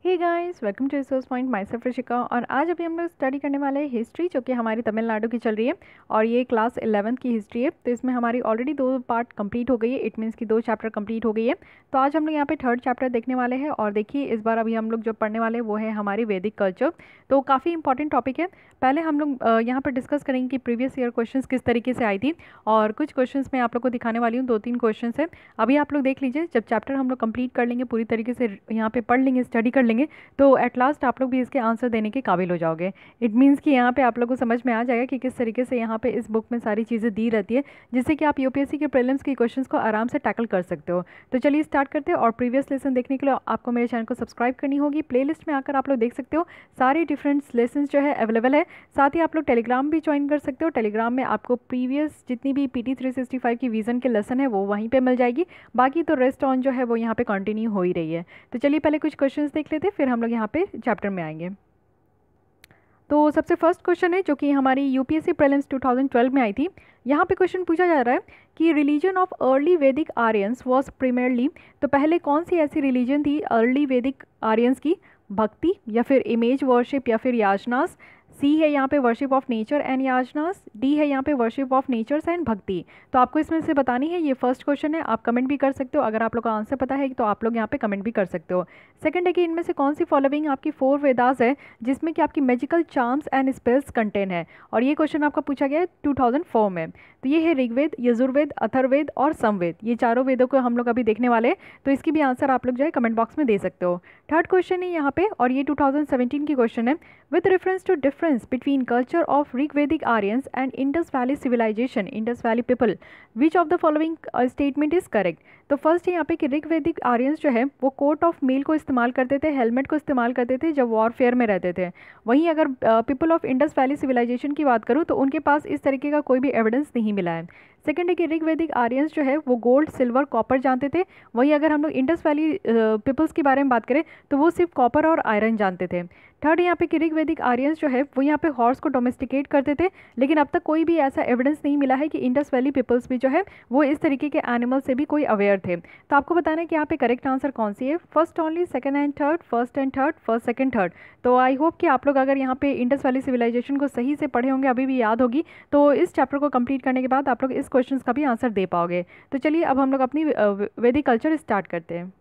Hey guys, welcome to resource point. Myself Rishika. और आज अभी हम लोग स्टडी करने वाले हैं हिस्ट्री, जो कि हमारी तमिलनाडु की चल रही है और ये क्लास 11th की हिस्ट्री है। तो इसमें हमारी ऑलरेडी 2 पार्ट कंप्लीट हो गई है। इट मीन्स कि 2 चैप्टर कंप्लीट हो गई है। तो आज हम लोग यहाँ पे 3rd चैप्टर देखने वाले हैं। और देखिए, इस बार अभी हम लोग जो पढ़ने वाले हैं वो है हमारी वैदिक कल्चर। तो काफ़ी इंपॉर्टेंट टॉपिक है। पहले हम लोग यहाँ पर डिस्कस करेंगे कि प्रीवियस ईयर क्वेश्चन किस तरीके से आई थी, और कुछ क्वेश्चन मैं आप लोग को दिखाने वाली हूँ। 2-3 क्वेश्चन है। अभी आप लोग देख लीजिए, जब चैप्टर हम लोग कंप्लीट कर लेंगे, पूरी तरीके से यहाँ पे पढ़ लेंगे, स्टडी कर लेंगे, तो एट लास्ट आप लोग भी इसके आंसर देने के काबिल हो जाओगे। इट मीन्स कि यहाँ पे आप लोग को समझ में आ जाएगा कि किस तरीके से यहाँ पे इस बुक में सारी चीज़ें दी रहती है, जिससे कि आप यूपीएससी के प्रीलिम्स के क्वेश्चंस को आराम से टैकल कर सकते हो। तो चलिए स्टार्ट करते हैं। और प्रीवियस लेसन देखने के लिए आपको मेरे चैनल को सब्सक्राइब करनी होगी। प्लेलिस्ट में आकर आप लोग देख सकते हो, सारे डिफरेंट लेसन जो है अवेलेबल है। साथ ही आप लोग टेलीग्राम भी ज्वाइन कर सकते हो। टेलीग्राम में आपको प्रीवियस जितनी भी PT 365 की विजन के लेसन है वो वहीं पे मिल जाएगी। बाकी तो रेस्ट ऑन जो है वो यहाँ पे कंटिन्यू हो ही रही है। तो चलिए पहले कुछ क्वेश्चंस देख लेते हैं, फिर हम लोग यहाँ पे चैप्टर में आएंगे। तो सबसे फर्स्ट क्वेश्चन है जो कि हमारी यूपीएससी प्रीलिम्स 2012 में आई थी। यहाँ पे क्वेश्चन पूछा जा रहा है कि रिलीजन ऑफ अर्ली वैदिक आर्यंस वाज प्रीमियरली, तो पहले कौन सी ऐसी रिलीजन थी अर्ली वैदिक आर्यंस की? भक्ति, या फिर इमेज वर्शिप, या फिर याजनास। सी है यहाँ पे worship of nature and yajnas. D है यहाँ पे वर्शिप ऑफ नेचर्स एंड भक्ति। तो आपको इसमें से बतानी है। ये फर्स्ट क्वेश्चन है। आप कमेंट भी कर सकते हो, अगर आप लोग का आंसर पता है तो आप लोग यहाँ पे कमेंट भी कर सकते हो। सेकंड है कि इनमें से कौन सी फॉलोइंग आपकी 4 वेदास है जिसमें कि आपकी magical charms and spells contain है। और ये क्वेश्चन आपका पूछा गया है 2004 में। तो ये है ऋग्वेद, यजुर्वेद, अथर्ववेद और समवेद। ये चारों वेदों को हम लोग अभी देखने वाले हैं। तो इसकी भी आंसर आप लोग जो है कमेंट बॉक्स में दे सकते हो। थर्ड क्वेश्चन है यहाँ पे, और ये 2017 की क्वेश्चन है। With reference to difference between culture of Rigvedic Aryans and Indus Valley civilisation, Indus Valley people, which of the following statement is correct? तो फर्स्ट है यहाँ पे कि ऋग्वेदिक आर्यंस जो है वो कोट ऑफ मेल को इस्तेमाल करते थे, हेलमेट को इस्तेमाल करते थे जब वॉरफेयर में रहते थे। वहीं अगर people of Indus Valley civilisation की बात करूँ तो उनके पास इस तरीके का कोई भी एविडेंस नहीं मिला है। सेकंड है कि ऋग्वेदिक आर्यंस जो है वो गोल्ड, सिल्वर, कॉपर जानते थे। वहीं अगर हम लोग इंडस वैली पीपल्स के बारे में बात करें तो वो सिर्फ कॉपर और आयरन जानते थे। थर्ड यहाँ पे कि ऋग्वेदिक आर्यंस जो है वो यहाँ पे हॉर्स को डोमेस्टिकेट करते थे, लेकिन अब तक कोई भी ऐसा एविडेंस नहीं मिला है कि इंडस वैली पीपल्स भी जो है वो इस तरीके के एनिमल से भी कोई अवेयर थे। तो आपको बताना है कि यहाँ पे करेक्ट आंसर कौन सी है। First only, second and third, first and third, first second third. तो आई होप कि आप लोग अगर यहाँ पे इंडस वैली सिविलाइजेशन को सही से पढ़े होंगे, अभी भी याद होगी, तो इस चैप्टर को कंप्लीट करने के बाद आप लोग इस क्वेश्चन का भी आंसर दे पाओगे। तो चलिए अब हम लोग अपनी वैदिक कल्चर स्टार्ट करते हैं।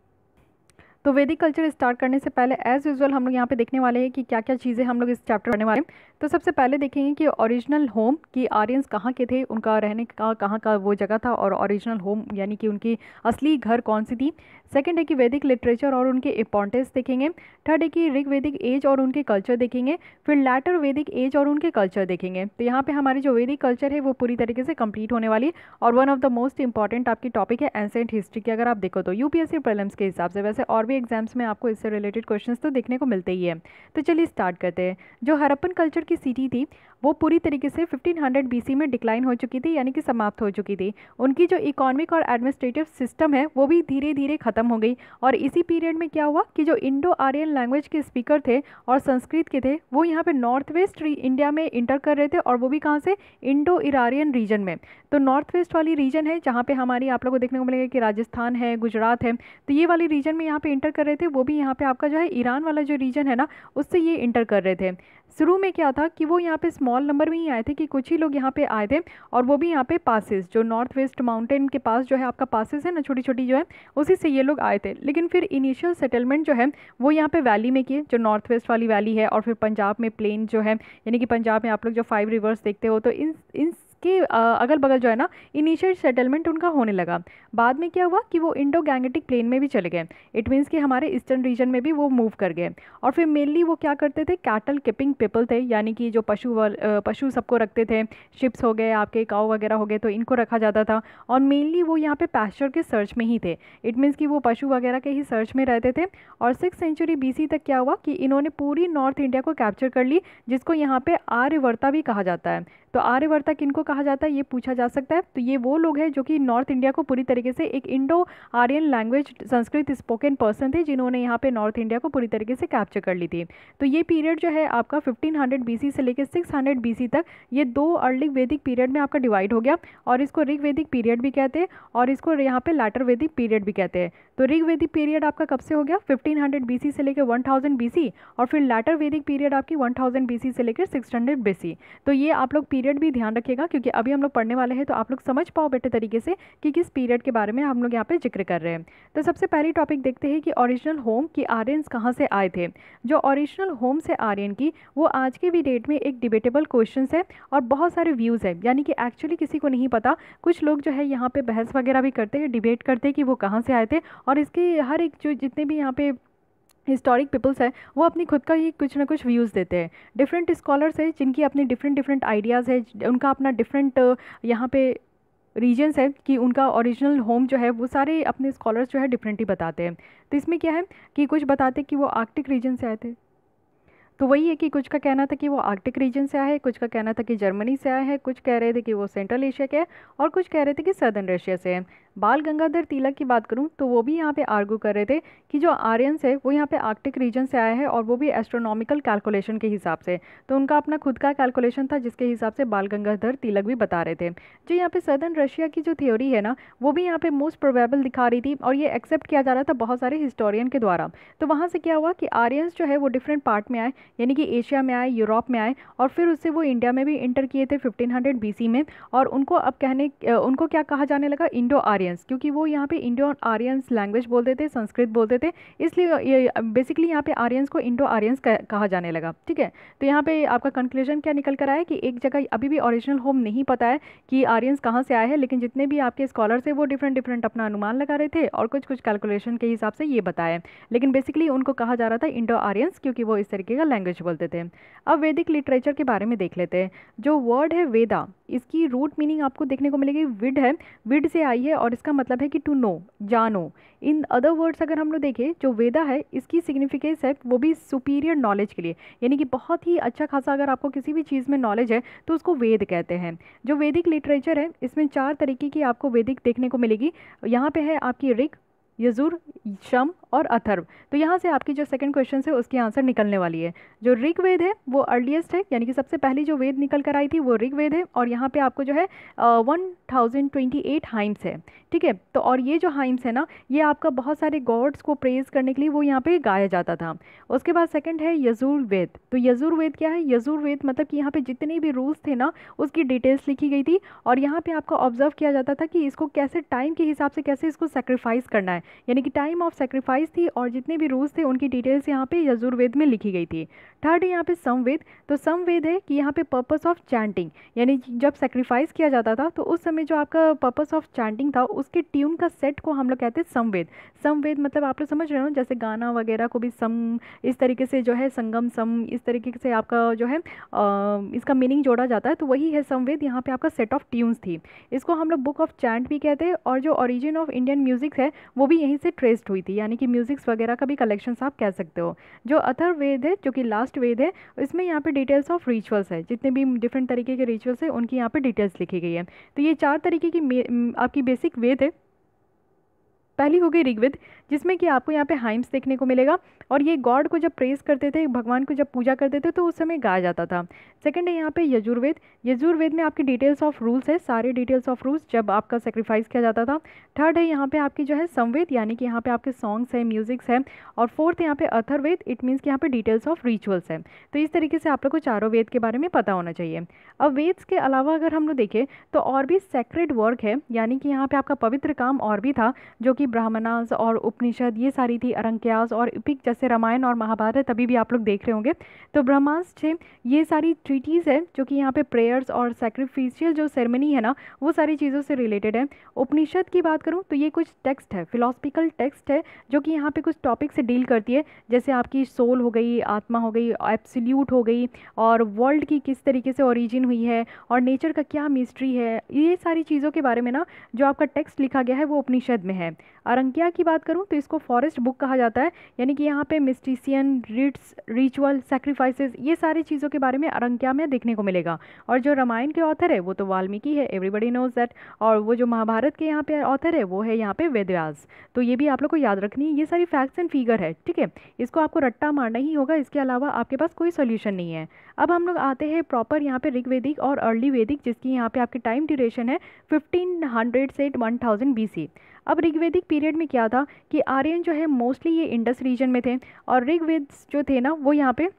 तो वैदिक कल्चर स्टार्ट करने से पहले एज यूजुअल हम लोग यहाँ पे देखने वाले हैं कि क्या क्या चीज़ें हम लोग इस चैप्टर पढ़ने वाले हैं। तो सबसे पहले देखेंगे कि ओरिजिनल होम कि आर्यंस कहाँ के थे, उनका रहने का कहाँ का वो जगह था, और ओरिजिनल होम यानी कि उनकी असली घर कौन सी थी। सेकंड है कि वैदिक लिटरेचर और उनके इंपॉर्टेंस देखेंगे। थर्ड है कि ऋग वैदिक एज और उनके कल्चर देखेंगे। फिर लैटर वैदिक एज और उनके कल्चर देखेंगे। तो यहाँ पे हमारी जो वैदिक कल्चर है वो पूरी तरीके से कंप्लीट होने वाली है। और one of the most important आपकी टॉपिक है एंसेंट हिस्ट्री की। अगर आप देखो तो यूपीएससी प्रीलिम्स के हिसाब से, वैसे और भी एग्जाम्स में आपको इससे रिलेटेड क्वेश्चंस तो देखने को मिलते ही है। तो चलिए स्टार्ट करते हैं। जो हड़प्पन कल्चर की सिटी थी वो पूरी तरीके से 1500 BC में डिक्लाइन हो चुकी थी, यानी कि समाप्त हो चुकी थी। उनकी जो इकोनॉमिक और एडमिनिस्ट्रेटिव सिस्टम है वो भी धीरे धीरे खत्म हो गई। और इसी पीरियड में क्या हुआ कि जो इंडो आर्यन लैंग्वेज के स्पीकर थे और संस्कृत के थे वो यहाँ पे नॉर्थ वेस्ट इंडिया में इंटर कर रहे थे। और वो भी कहाँ से? इंडो इरारियन रीजन में। तो नॉर्थ वेस्ट वाली रीजन है जहाँ पे हमारी आप लोगों को देखने को मिलेगा कि राजस्थान है, गुजरात है। तो ये वाली रीजन में यहाँ पे इंटर कर रहे थे। वो भी यहाँ पे आपका जो है ईरान वाला जो रीजन है ना, उससे ये इंटर कर रहे थे। शुरू में क्या था कि वो यहाँ पे स्मॉल नंबर में ही आए थे, कि कुछ ही लोग यहाँ पे आए थे। और वो भी यहाँ पे पासेस, जो नॉर्थ वेस्ट माउंटेन के पास जो है आपका पासेस है ना, छोटी छोटी जो है, उसी से ये लोग आए थे। लेकिन फिर इनिशियल सेटलमेंट जो है वो यहाँ पे वैली में किए, जो नॉर्थ वेस्ट वाली वैली है। और फिर पंजाब में प्लेन जो है, यानी कि पंजाब में आप लोग जो 5 रिवर्स देखते हो, तो इन के अगल बगल जो है ना इनिशियल सेटलमेंट उनका होने लगा। बाद में क्या हुआ कि वो इंडो गैंगेटिक प्लेन में भी चले गए। इट मीन्स कि हमारे ईस्टर्न रीजन में भी वो मूव कर गए। और फिर मेनली वो क्या करते थे, कैटल कीपिंग पीपल थे, यानी कि जो पशु सबको रखते थे। शिप्स हो गए, आपके काऊ वगैरह हो गए, तो इनको रखा जाता था। और मेनली वो यहाँ पे पैस्चर के सर्च में ही थे। इट मीन्स कि वो पशु वगैरह के ही सर्च में रहते थे। और 6th सेंचुरी BC तक क्या हुआ कि इन्होंने पूरी नॉर्थ इंडिया को कैप्चर कर ली, जिसको यहाँ पे आर्यवर्ता भी कहा जाता है। तो आर्यवर्ता किनको कहा जाता है ये पूछा जा सकता है। तो ये वो लोग हैं जो कि नॉर्थ इंडिया को पूरी तरीके से, एक Indo Aryan language Sanskrit spoken person थे जिन्होंने यहाँ पे नॉर्थ इंडिया को पूरी तरीके से कैप्चर कर ली थी। तो ये पीरियड जो है आपका 1500 BC से लेकर 600 BC तक, ये 2 अर्ली वैदिक पीरियड में आपका डिवाइड हो गया। और इसको ऋग वैदिक पीरियड भी कहते हैं और इसको यहाँ पे लैटर वैदिक पीरियड भी कहते हैं। तो ऋग वैदिक पीरियड आपका कब से हो गया 1500 BC से लेकर 1000 BC, और फिर लैटर वैदिक पीरियड आपकी 1000 BC से लेकर 600 BC। तो ये आप लोग पीरियड भी ध्यान रखिएगा, क्योंकि अभी हम लोग पढ़ने वाले हैं तो आप लोग समझ पाओ बेटे तरीके से कि किस पीरियड के बारे में हम लोग यहाँ पे जिक्र कर रहे हैं। तो सबसे पहली टॉपिक देखते हैं कि ओरिजिनल होम की आर्यंस कहाँ से आए थे। जो ओरिजिनल होम से आर्यन की, वो आज के भी डेट में एक डिबेटेबल क्वेश्चन है और बहुत सारे व्यूज़ है, यानी कि एक्चुअली किसी को नहीं पता। कुछ लोग जो है यहाँ पे बहस वगैरह भी करते हैं, डिबेट करते हैं कि वो कहाँ से आए थे, और इसके हर एक जो जितने भी यहाँ पे हिस्टोरिक पीपल्स है वो अपनी खुद का ही कुछ ना कुछ व्यूज़ देते हैं। डिफरेंट स्कॉलर्स है जिनकी अपनी डिफरेंट आइडियाज़ है, उनका अपना डिफरेंट यहाँ पे रीजन्स है कि उनका ओरिजिनल होम जो है वो सारे अपने स्कॉलर्स जो है डिफरेंट ही बताते हैं। तो इसमें क्या है कि कुछ बताते हैं कि वो आर्कटिक रीजन से आए थे, तो वही है कि कुछ का कहना था कि वो आर्कटिक रीजन से आए हैं, कुछ का कहना था कि जर्मनी से आए हैं, कुछ कह रहे थे कि वो सेंट्रल एशिया के हैं, और कुछ कह रहे थे कि सदर्न रशिया से हैं। बाल गंगाधर तिलक की बात करूं तो वो भी यहाँ पे आर्गू कर रहे थे कि जो आर्यंस है वो यहाँ पे आर्कटिक रीजन से आए हैं, और वो भी एस्ट्रोनॉमिकल कैलकुलेशन के हिसाब से। तो उनका अपना खुद का कैलकुलेशन था जिसके हिसाब से बाल गंगाधर तिलक भी बता रहे थे। जो यहाँ पे सदर्न रशिया की जो थ्योरी है ना, वो भी यहाँ पे मोस्ट प्रोबेबल दिखा रही थी, और ये एक्सेप्ट किया जा रहा था बहुत सारे हिस्टोरियन के द्वारा। तो वहाँ से क्या हुआ कि आर्यंस जो है वो डिफरेंट पार्ट में आए, यानी कि एशिया में आए, यूरोप में आए, और फिर उससे वो इंडिया में भी इंटर किए थे 1500 BC में। और उनको अब उनको क्या कहा जाने लगा, इंडो आर्यंस, क्योंकि वो यहाँ पे इंडो आर्यंस लैंग्वेज बोलते थे, संस्कृत बोलते थे, इसलिए ये बेसिकली यहाँ पे आर्यंस को इंडो आर्यंस कहा जाने लगा। ठीक है, तो यहाँ पे आपका कंक्लूजन क्या निकल कर आया कि एक जगह अभी भी ओरिजिनल होम नहीं पता है कि आर्यंस कहाँ से आए हैं, लेकिन जितने भी आपके स्कॉलर्स हैं वो डिफरेंट अपना अनुमान लगा रहे थे और कुछ कैलकुलेशन के हिसाब से ये बताया, लेकिन बेसिकली उनको कहा जा रहा था इंडो आर्यंस, क्योंकि वो इस तरीके का लैंग्वेज बोलते थे। अब वैदिक लिटरेचर के बारे में देख लेते हैं। जो वर्ड है वेदा, इसकी रूट मीनिंग आपको देखने को मिलेगी विड है, विड से आई है, और इसका मतलब है कि टू नो, जानो। इन अदर वर्ड्स अगर हम लोग देखें, जो वेदा है इसकी सिग्निफिकेंस है वो भी सुपीरियर नॉलेज के लिए, यानी कि बहुत ही अच्छा खासा अगर आपको किसी भी चीज़ में नॉलेज है तो उसको वेद कहते हैं। जो वैदिक लिटरेचर है इसमें 4 तरीके की आपको वैदिक देखने को मिलेगी। यहाँ पे है आपकी ऋग, यजुर, शम और अथर्व। तो यहाँ से आपकी जो सेकंड क्वेश्चन है उसकी आंसर निकलने वाली है। जो ऋग्वेद है वो अर्लीस्ट है, यानी कि सबसे पहली जो वेद निकल कर आई थी वो ऋग्वेद है, और यहाँ पे आपको जो है 1028 हाइम्स है। ठीक है, तो और ये जो हाइम्स है ना, ये आपका बहुत सारे गॉड्स को प्रेज करने के लिए वो यहाँ पे गाया जाता था। उसके बाद सेकंड है यजुर्वेद। तो यजुर्वेद क्या है, यजुर्वेद मतलब कि यहाँ पे जितने भी रूल्स थे ना उसकी डिटेल्स लिखी गई थी, और यहाँ पे आपको ऑब्जर्व किया जाता था कि इसको कैसे टाइम के हिसाब से कैसे इसको सेक्रीफाइस करना है, यानी कि टाइम ऑफ सेक्रीफाइस थी, और जितने भी रूल्स थे उनकी डिटेल्स यहाँ पे यजुर्वेद में लिखी गई थी। थर्ड है यहाँ पे समवेद। तो समवेद है कि यहाँ पे पर्पस ऑफ चैंटिंग, यानी जब सेक्रीफाइस किया जाता था तो उस समय जो आपका पर्पस ऑफ चैंटिंग था उसके ट्यून का सेट को हम लोग कहते हैं समवेद। समवेद मतलब आप लोग समझ रहे हो, जैसे गाना वगैरह को भी सम, इस तरीके से जो है संगम सम, इस तरीके से आपका जो है इसका मीनिंग जोड़ा जाता है, तो वही है समवेद। यहाँ पे आपका सेट ऑफ ट्यून्स थी, इसको हम लोग बुक ऑफ चैंट भी कहते हैं, और जो ओरिजिन ऑफ इंडियन म्यूजिक है वो भी यहीं से ट्रेस्ड हुई थी, यानी कि म्यूजिक्स वगैरह का भी कलेक्शन आप कह सकते हो। जो अथर्ववेद है जो कि लास्ट वेद है, इसमें यहाँ पे डिटेल्स ऑफ रिचुअल्स है, जितने भी डिफरेंट तरीके के रिचुअल्स है उनकी यहाँ पे डिटेल्स लिखी गई है। तो ये 4 तरीके की आपकी बेसिक वेद है। पहली हो गई ऋग्वेद, जिसमें कि आपको यहाँ पे हाइम्स देखने को मिलेगा, और ये गॉड को जब प्रेस करते थे, भगवान को जब पूजा करते थे तो उस समय गाया जाता था। सेकंड है यहाँ पे यजुर्वेद। यजुर्वेद में आपकी डिटेल्स ऑफ रूल्स है, सारे डिटेल्स ऑफ रूल्स जब आपका सेक्रीफाइस किया जाता था। थर्ड है यहाँ पे आपकी जो है समवेद, यानी कि यहाँ पे आपके सॉन्ग्स है, म्यूजिक्स है। और फोर्थ है यहाँ पे अथर्ववेद, इट मीन्स कि यहाँ पे डिटेल्स ऑफ रिचुअल्स है। तो इस तरीके से आप लोग को चारों वेद के बारे में पता होना चाहिए। अब वेद्स के अलावा अगर हम लोग देखें तो और भी सेक्रेड वर्क है, यानी कि यहाँ पे आपका पवित्र काम और भी था, जो कि ब्राह्मणास और उपनिषद ये सारी थी, अरंक्यास और इपिक जैसे रामायण और महाभारत अभी भी आप लोग देख रहे होंगे। तो ब्रह्मास्त्र से ये सारी ट्रीटीज़ है जो कि यहाँ पे प्रेयर्स और सैक्रिफिशियल जो सेरेमनी है ना वो सारी चीज़ों से रिलेटेड है। उपनिषद की बात करूँ तो ये कुछ टेक्स्ट है, फिलोसफिकल टेक्स्ट है, जो कि यहाँ पे कुछ टॉपिक से डील करती है, जैसे आपकी सोल हो गई, आत्मा हो गई, एब्सोल्यूट हो गई, और वर्ल्ड की किस तरीके से ओरिजिन हुई है, और नेचर का क्या मिस्ट्री है, ये सारी चीज़ों के बारे में ना जो आपका टेक्स्ट लिखा गया है वो उपनिषद में है। अरंक्या की बात करूँ तो इसको फॉरेस्ट बुक कहा जाता है, यानी कि यहाँ पे मिस्टिशियन, रिट्स, रिचुअल, सैक्रिफाइसेस ये सारी चीज़ों के बारे में अरंक्या में देखने को मिलेगा। और जो रामायण के ऑथर है वो तो वाल्मीकि है, एवरीबडी नोज दैट। और वो जो महाभारत के यहाँ पे ऑथर है वो है यहाँ पे वेदव्यास। तो ये भी आप लोग को याद रखनी है, ये सारी फैक्ट्स एंड फिगर है, ठीक है, इसको आपको रट्टा मारना ही होगा, इसके अलावा आपके पास कोई सोल्यूशन नहीं है। अब हम लोग आते हैं प्रॉपर यहाँ पे ऋग्वेदिक और अर्ली वैदिक, जिसकी यहाँ पे आपकी टाइम ड्यूरेशन है 1500 से 1000 BC। अब ऋग्वेदिक पीरियड में क्या था कि आर्यन जो है मोस्टली ये इंडस रीजन में थे, और ऋग्वेद जो थे ना वो यहाँ पे,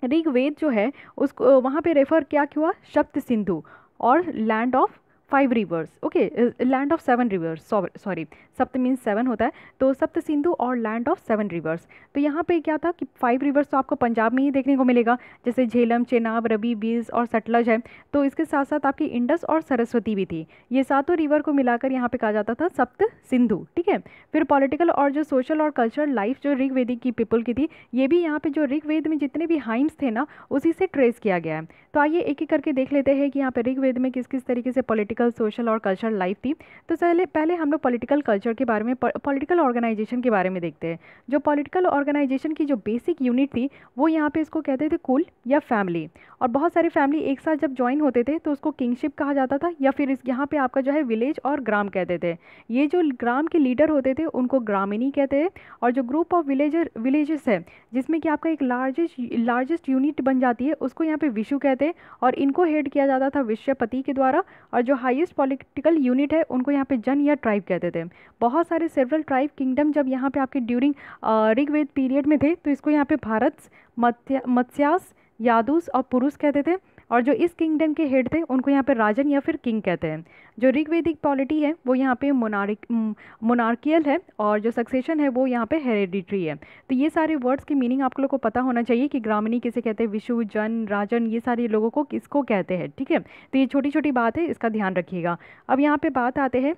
ऋग्वेद जो है उसको वहाँ पे रेफर क्या हुआ, सप्त सिंधु और land of 5 reverse, okay, land of 7 reverse, sorry, सप्त मीन्स 7 होता है, तो सप्त सिंधु और लैंड ऑफ 7 रिवर्स। तो यहाँ पे क्या था कि 5 रिवर्स तो आपको पंजाब में ही देखने को मिलेगा, जैसे झेलम, चेनाब, रवि, बीज और सतलज है। तो इसके साथ साथ आपकी इंडस और सरस्वती भी थी। ये सातों रिवर को मिलाकर यहाँ पे कहा जाता था सप्त सिंधु, ठीक है। फिर पॉलिटिकल और जो सोशल और कल्चरल लाइफ जो ऋग्वेदिक की पीपल की थी, ये भी यहाँ पे जो ऋग्वेद में जितने भी हाइम्स थे ना उसी से ट्रेस किया गया है। तो आइए एक एक करके देख लेते हैं कि यहाँ पे ऋग्वेद में किस किस तरीके से पॉलिटिकल, सोशल और कल्चरल लाइफ थी। तो पहले पहले हम लोग पॉलिटिकल कल्चर के बारे में, पॉलिटिकल ऑर्गेनाइजेशन के बारे में देखते हैं। जो पॉलिटिकल ऑर्गेनाइजेशन की जो बेसिक यूनिट थी वो यहाँ पे इसको कहते थे कुल या फैमिली। और बहुत सारी फैमिली एक साथ जब ज्वाइन होते थे तो उसको किंगशिप कहा जाता था, या फिर इस यहाँ पे आपका जो है विलेज और ग्राम कहते थे। ये जो ग्राम के लीडर होते थे उनको ग्रामीणी कहते हैं, और जो ग्रुप ऑफ विलेजेस है जिसमें कि आपका एक लार्जेस्ट यूनिट बन जाती है उसको यहाँ पे विशु कहते हैं, और इनको हेड किया जाता था विश्वपति के द्वारा। और जो हाईएस्ट पॉलिटिकल यूनिट है उनको यहाँ पे जन या ट्राइब कहते थे। बहुत सारे सेवरल ट्राइब किंगडम जब यहाँ पे आपके ड्यूरिंग ऋग्वेद पीरियड में थे तो इसको यहाँ पे भारत, मत्स्यास, यादूस और पुरुष कहते थे। और जो इस किंगडम के हेड थे उनको यहाँ पे राजन या फिर किंग कहते हैं। जो ऋग्वेदिक पॉलिटी है वो यहाँ पे मोनार्कियल है, और जो सक्सेशन है वो यहाँ पे हेरेडिटरी है। तो ये सारे वर्ड्स की मीनिंग आप लोगों को पता होना चाहिए कि ग्रामीणी किसे कहते हैं, विशु, जन, राजन, ये सारे लोगों को किसको कहते हैं, ठीक है। तो ये छोटी छोटी बात है, इसका ध्यान रखिएगा। अब यहाँ पे बात आते हैं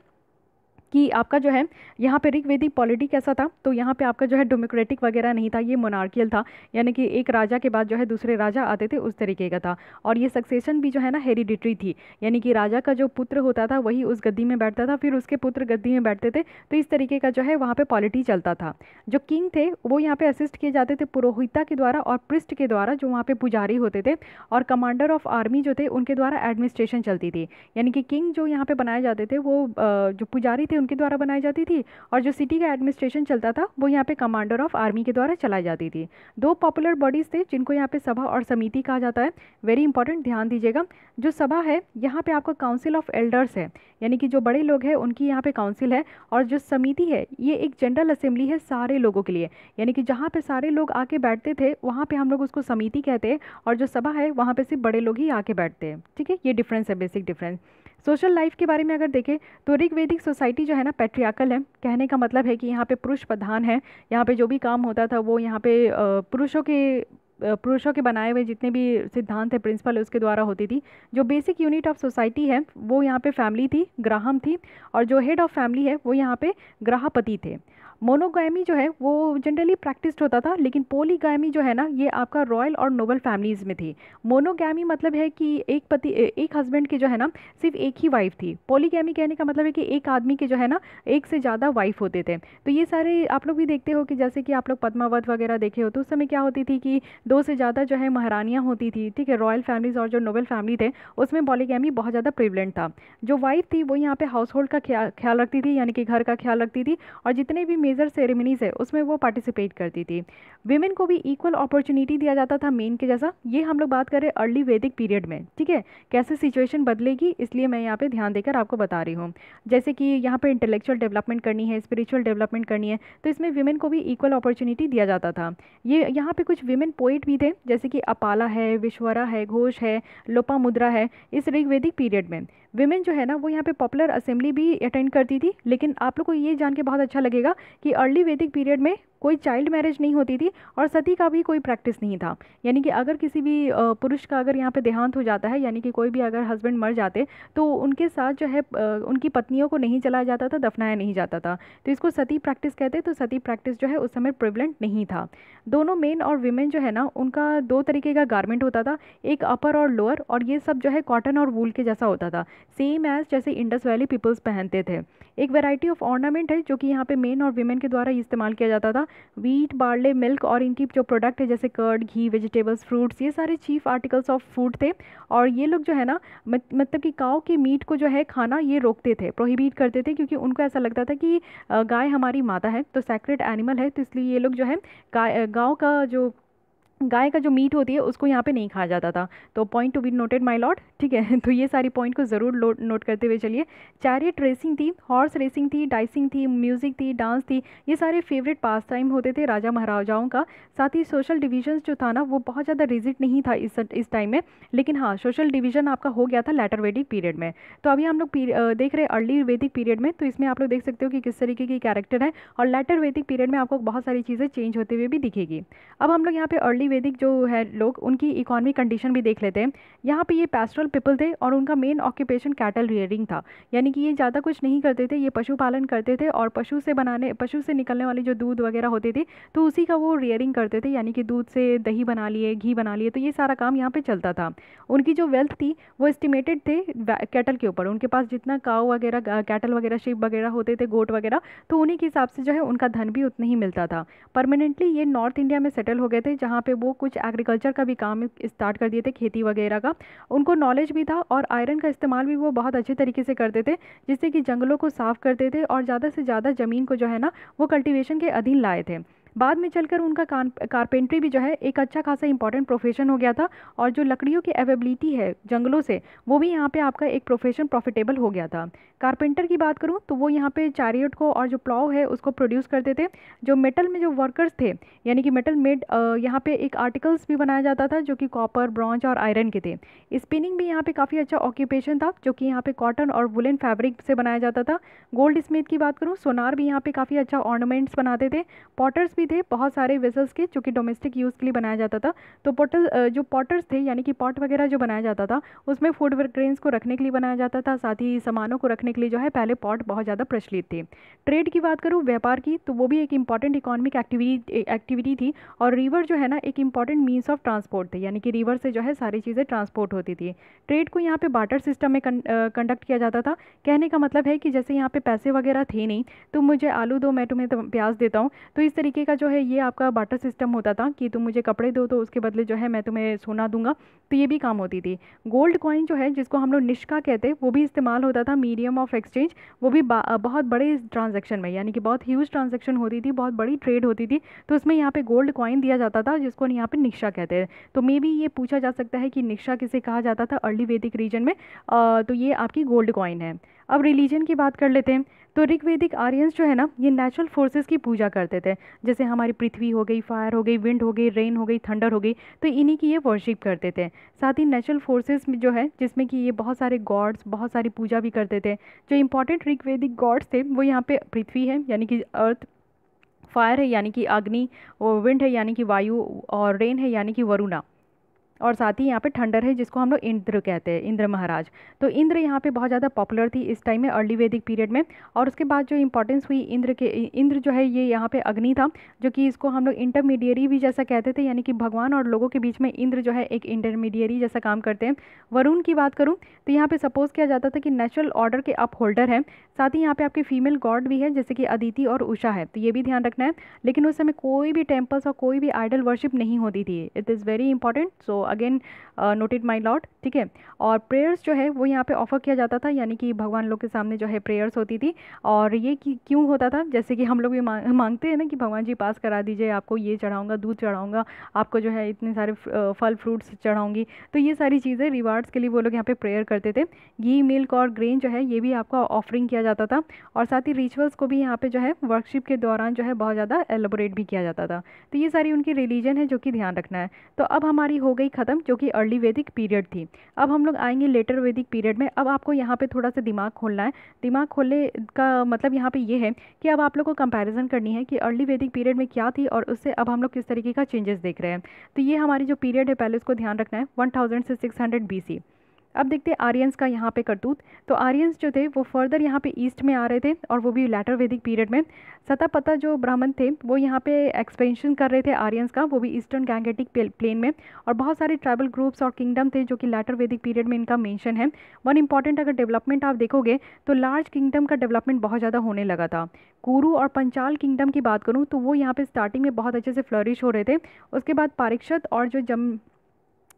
कि आपका जो है यहाँ पे ऋग्वेदिक पॉलिटी कैसा था। तो यहाँ पे आपका जो है डेमोक्रेटिक वगैरह नहीं था, ये मोनार्कियल था, यानी कि एक राजा के बाद जो है दूसरे राजा आते थे, उस तरीके का था। और ये सक्सेशन भी जो है ना हेरिडिटरी थी, यानी कि राजा का जो पुत्र होता था वही उस गद्दी में बैठता था, फिर उसके पुत्र गद्दी में बैठते थे। तो इस तरीके का जो है वहाँ पे पॉलिटी चलता था। जो किंग थे वो यहाँ पे असिस्ट किए जाते थे पुरोहिता के द्वारा और पृष्ठ के द्वारा, जो वहाँ पे पुजारी होते थे, और कमांडर ऑफ आर्मी जो थे उनके द्वारा एडमिनिस्ट्रेशन चलती थी। यानी कि किंग जो यहाँ पे बनाए जाते थे वो जो पुजारी थे उनके द्वारा बनाई जाती थी, और जो सिटी का एडमिनिस्ट्रेशन चलता था वो यहाँ पे कमांडर ऑफ आर्मी के द्वारा चलाई जाती थी। दो पॉपुलर बॉडीज थे जिनको यहाँ पे सभा और समिति कहा जाता है। वेरी इंपॉर्टेंट, ध्यान दीजिएगा। जो सभा है यहाँ पे आपका काउंसिल ऑफ एल्डर्स है, यानी कि जो बड़े लोग हैं उनकी यहाँ पे काउंसिल है। और जो समिति है ये एक जनरल असेंबली है सारे लोगों के लिए, यानी कि जहाँ पे सारे लोग आके बैठते थे वहाँ पे हम लोग उसको समिति कहते हैं, और जो सभा है वहाँ पे सिर्फ बड़े लोग ही आके बैठते हैं, ठीक है। ये डिफरेंस है, बेसिक डिफरेंस। सोशल लाइफ के बारे में अगर देखें तो ऋग्वेदिक सोसाइटी जो है ना पैट्रियार्कल है। कहने का मतलब है कि यहाँ पे पुरुष प्रधान है, यहाँ पे जो भी काम होता था वो यहाँ पे पुरुषों के बनाए हुए जितने भी सिद्धांत है, प्रिंसिपल, उसके द्वारा होती थी। जो बेसिक यूनिट ऑफ सोसाइटी है वो यहाँ पे फैमिली थी, ग्राहम थी, और जो हेड ऑफ फैमिली है वो यहाँ पे ग्राहपति थे। मोनोगैमी जो है वो जनरली प्रैक्टिस्ड होता था, लेकिन पोलीगैमी जो है ना ये आपका रॉयल और नोबल फैमिलीज में थी। मोनोगैमी मतलब है कि एक हस्बैंड की जो है ना सिर्फ एक ही वाइफ थी। पोलीगैमी कहने का मतलब है कि एक आदमी के जो है ना एक से ज़्यादा वाइफ होते थे। तो ये सारे आप लोग भी देखते हो कि जैसे कि आप लोग पद्मावत वगैरह देखे हो तो उस समय क्या होती थी कि 2 से ज़्यादा जो है महारानियाँ होती थी, ठीक है। रॉयल फैमिलीज और जो नोबल फैमिली थे उसमें पॉलीगैमी बहुत ज़्यादा प्रिवलेंट था। जो वाइफ थी वो यहाँ पे हाउस होल्ड का ख्याल रखती थी, यानी कि घर का ख्याल रखती थी, और जितने भी मेजर सेरेमनीज है उसमें वो पार्टिसिपेट करती थी। विमेन को भी इक्वल अपॉर्चुनिटी दिया जाता था मेन के जैसा। ये हम लोग बात करें अर्ली वैदिक पीरियड में, ठीक है। कैसे सिचुएशन बदलेगी इसलिए मैं यहाँ पे ध्यान देकर आपको बता रही हूँ। जैसे कि यहाँ पे इंटेलेक्चुअल डेवलपमेंट करनी है, स्पिरिचुअल डेवलपमेंट करनी है, तो इसमें विमेन को भी इक्वल अपॉर्चुनिटी दिया जाता था। ये यहाँ पे कुछ विमेन पोइट भी थे, जैसे कि अपाला है, विश्वरा है, घोष है, लोपामुद्रा है। इस ऋग्वेदिक पीरियड में विमेन जो है ना वो यहाँ पे पॉपुलर असेंबली भी अटेंड करती थी। लेकिन आप लोग को ये जान के बहुत अच्छा लगेगा कि अर्ली वैदिक पीरियड में कोई चाइल्ड मैरिज नहीं होती थी, और सती का भी कोई प्रैक्टिस नहीं था। यानी कि अगर किसी भी पुरुष का अगर यहाँ पे देहांत हो जाता है, यानी कि कोई भी अगर हस्बैंड मर जाते तो उनके साथ जो है उनकी पत्नियों को नहीं जलाया जाता था, दफनाया नहीं जाता था। तो इसको सती प्रैक्टिस कहते हैं। तो सती प्रैक्टिस जो है उस समय प्रिवलेंट नहीं था। दोनों मेन और विमेन जो है ना उनका 2 तरीके का गारमेंट होता था, एक अपर और लोअर, और ये सब जो है कॉटन और वूल के जैसा होता था, सेम एज जैसे इंडस वैली पीपल्स पहनते थे। एक वैरायटी ऑफ ऑर्नामेंट है जो कि यहाँ पे मेन और विमेन के द्वारा इस्तेमाल किया जाता था। वीट, बार्ले, मिल्क और इनकी जो प्रोडक्ट है जैसे कर्ड, घी, वेजिटेबल्स, फ्रूट्स, ये सारे चीफ आर्टिकल्स ऑफ फूड थे। और ये लोग जो है ना मतलब कि काऊ की मीट को जो है खाना ये रोकते थे, प्रोहिबिट करते थे, क्योंकि उनको ऐसा लगता था कि गाय हमारी माता है तो सैक्रेड एनिमल है, तो इसलिए ये लोग जो है गाँव का जो गाय का जो मीट होती है उसको यहाँ पे नहीं खाया जाता था। तो point to be noted my Lord, ठीक है। तो ये सारी पॉइंट को ज़रूर नोट करते हुए चलिए। चैरियट रेसिंग थी, हॉर्स रेसिंग थी, डाइसिंग थी, म्यूज़िक थी, डांस थी, ये सारे फेवरेट पास टाइम होते थे राजा महाराजाओं का। साथ ही सोशल डिविजन्स जो था ना वो बहुत ज़्यादा रिजिड नहीं था इस टाइम में, लेकिन हाँ सोशल डिवीजन आपका हो गया था लेटर वैदिक पीरियड में। तो अभी हम लोग देख रहे हैं अर्ली वैदिक पीरियड में, तो इसमें आप लोग देख सकते हो कि किस तरीके की कैरेक्टर है, और लेटर वैदिक पीरियड में आपको बहुत सारी चीज़ें चेंज होते हुए भी दिखेगी। अब हम लोग यहाँ पे अर्ली वैदिक जो है लोग, उनकी इकोनॉमिक कंडीशन भी देख लेते हैं। यहाँ पे ये पैस्टोरल पीपल थे और उनका मेन ऑक्यूपेशन कैटल रियरिंग था, यानी कि ये ज़्यादा कुछ नहीं करते थे, ये पशुपालन करते थे और पशु से निकलने वाली जो दूध वगैरह होती थी तो उसी का वो रियरिंग करते थे, यानी कि दूध से दही बना लिए, घी बना लिए, तो ये सारा काम यहाँ पे चलता था। उनकी जो वेल्थ थी वो एस्टिमेटेड थे कैटल के ऊपर, उनके पास जितना काऊ वगैरह कैटल वगैरह शीप वगैरह होते थे, गोट वगैरह, तो उन्हीं के हिसाब से जो है उनका धन भी उतना ही मिलता था। परमानेंटली ये नॉर्थ इंडिया में सेटल हो गए थे, जहाँ पे वो कुछ एग्रीकल्चर का भी काम स्टार्ट कर दिए थे, खेती वगैरह का। उनको नॉलेज भी था और आयरन का इस्तेमाल भी वो बहुत अच्छे तरीके से करते थे, जिससे कि जंगलों को साफ करते थे और ज़्यादा से ज़्यादा ज़मीन को जो है ना वो कल्टीवेशन के अधीन लाए थे। बाद में चलकर उनका कारपेंट्री भी जो है एक अच्छा खासा इंपॉर्टेंट प्रोफेशन हो गया था, और जो लकड़ियों की अवेबिलिटी है जंगलों से, वो भी यहाँ पे आपका एक प्रोफेशन प्रॉफिटेबल हो गया था। कारपेंटर की बात करूँ तो वो यहाँ पे चैरियट को और जो प्लाव है उसको प्रोड्यूस करते थे। जो मेटल में जो वर्कर्स थे, यानी कि मेटल मेड, यहाँ पे एक आर्टिकल्स भी बनाया जाता था जो कि कॉपर, ब्रॉन्ज और आयरन के थे। स्पिनिंग भी यहाँ पे काफ़ी अच्छा ऑक्यूपेशन था, जो कि यहाँ पे कॉटन और वुलन फैब्रिक से बनाया जाता था। गोल्ड स्मिथ की बात करूँ, सोनार भी यहाँ पे काफ़ी अच्छा ऑर्नामेंट्स बनाते थे। पॉटर्स भी थे बहुत सारे वेसल्स के, जो कि डोमेस्टिक यूज़ के लिए बनाया जाता था। तो जो पॉटर्स थे, यानी कि पॉट वगैरह जो बनाया जाता था उसमें फूड ग्रेन्स को रखने के लिए बनाया जाता था, साथ ही सामानों को रखने के लिए जो है पहले पॉट बहुत ज़्यादा प्रचलित थे। ट्रेड की बात करूँ, व्यापार की, तो वो भी एक इंपॉर्टेंट इकोनॉमिक एक्टिविटी थी, और रिवर जो है ना एक इंपॉर्टेंट मीन्स ऑफ ट्रांसपोर्ट थे, यानी कि रिवर से जो है सारी चीज़ें ट्रांसपोर्ट होती थी। ट्रेड को यहाँ पे बार्टर सिस्टम में कंडक्ट किया जाता था। कहने का मतलब है कि जैसे यहाँ पे पैसे वगैरह थे नहीं, तुम मुझे आलू दो मैं तुम्हें प्याज देता हूँ, तो इस तरीके का जो है ये आपका बार्टर सिस्टम होता था कि तुम मुझे कपड़े दो तो उसके बदले जो है मैं तुम्हें सोना दूंगा, तो ये भी काम होती थी। गोल्ड कॉइन जो है जिसको हम लोग निष्का कहते हैं, वो भी इस्तेमाल होता था मीडियम ऑफ एक्सचेंज, वो भी बहुत बड़े ट्रांजेक्शन में, यानी कि बहुत ह्यूज ट्रांजेक्शन होती थी, बहुत बड़ी ट्रेड होती थी, तो उसमें यहाँ पे गोल्ड कॉइन दिया जाता था जिसको यहाँ पे निक्षा कहते हैं। तो मे भी ये पूछा जा सकता है कि निक्षा किसे कहा जाता था अर्ली वैदिक रीजन में। तो ये आपकी गोल्ड कॉइन है। अब रिलीजन की बात कर लेते हैं। तो ऋग्वेदिक आर्यंस जो है ना ये नेचुरल फोर्सेस की पूजा करते थे, जैसे हमारी पृथ्वी हो गई, फायर हो गई, विंड हो गई, रेन हो गई, थंडर हो गई, तो इन्हीं की ये वर्शिप करते थे। साथ ही नेचुरल फोर्सेस में जो है जिसमें कि ये बहुत सारे गॉड्स बहुत सारी पूजा भी करते थे। जो इंपॉर्टेंट ऋग्वेदिक गॉड्स थे वो यहाँ पे पृथ्वी है यानी कि अर्थ, फायर है यानी कि अग्नि, और विंड है यानी कि वायु, और रेन है यानी कि वरुणा, और साथ ही यहाँ पे थंडर है जिसको हम लोग इंद्र कहते हैं, इंद्र महाराज। तो इंद्र यहाँ पे बहुत ज़्यादा पॉपुलर थी इस टाइम में अर्ली वैदिक पीरियड में। और उसके बाद जो इंपॉर्टेंस हुई इंद्र जो है ये यहाँ पे अग्नि था, जो कि इसको हम लोग इंटरमीडियरी भी जैसा कहते थे, यानी कि भगवान और लोगों के बीच में इंद्र जो है एक इंटरमीडियरी जैसा काम करते हैं। वरुण की बात करूँ तो यहाँ पे सपोज किया जाता था कि नेचुरल ऑर्डर के अप होल्डर हैं। साथ ही यहाँ पे आपके फीमेल गॉड भी है जैसे कि अदिति और उषा है, तो ये भी ध्यान रखना है। लेकिन उस समय कोई भी टेम्पल्स और कोई भी आइडल वर्शिप नहीं होती थी। It is very important, so again noted my lord, ठीक है। और प्रेयर्स जो है वो यहाँ पे ऑफर किया जाता था, यानी कि भगवान लोग के सामने जो है प्रेयर्स होती थी। और ये क्यों होता था, जैसे कि हम लोग भी मांगते हैं ना कि भगवान जी पास करा दीजिए, आपको ये चढ़ाऊंगा, दूध चढ़ाऊंगा, आपको जो है इतने सारे फल फ्रूट्स चढ़ाऊंगी, तो ये सारी चीज़ें रिवार्ड्स के लिए वो लोग यहाँ पे प्रेयर करते थे। घी, मिल्क और ग्रेन जो है ये भी आपका ऑफरिंग किया जाता था। और साथ ही रिचुअल्स को भी यहाँ पे जो है वर्कशिप के दौरान जो है बहुत ज़्यादा एलोबोरेट भी किया जाता था। तो ये सारी उनकी रिलीजन है जो कि ध्यान रखना है। तो अब हमारी हो गई ख़त्म जो कि अर्ली वैदिक पीरियड थी। अब हम लोग आएंगे लेटर वैदिक पीरियड में। अब आपको यहाँ पे थोड़ा सा दिमाग खोलना है। दिमाग खोलने का मतलब यहाँ पे ये है कि अब आप लोग को कंपैरिजन करनी है कि अर्ली वैदिक पीरियड में क्या थी और उससे अब हम लोग किस तरीके का चेंजेस देख रहे हैं। तो ये हमारी जो पीरियड है पहले उसको ध्यान रखना है, 1000 से 600 BC। अब देखते हैं आर्यंस का यहाँ पे करतूत। तो आर्यंस जो थे वो फर्दर यहाँ पे ईस्ट में आ रहे थे, और वो भी लेटर वैदिक पीरियड में। सतापता जो ब्राह्मण थे वो यहाँ पे एक्सपेंशन कर रहे थे आर्यंस का, वो भी ईस्टर्न गैंगेटिक प्लेन में। और बहुत सारे ट्राइबल ग्रुप्स और किंगडम थे जो कि लेटर वैदिक पीरियड में इनका मेंशन है। वन इंपॉर्टेंट अगर डेवलपमेंट आप देखोगे तो लार्ज किंगडम का डेवलपमेंट बहुत ज़्यादा होने लगा था। कुरु और पंचाल किंगडम की बात करूँ तो वो यहाँ पे स्टार्टिंग में बहुत अच्छे से फ्लरिश हो रहे थे। उसके बाद पारिक्षत और जो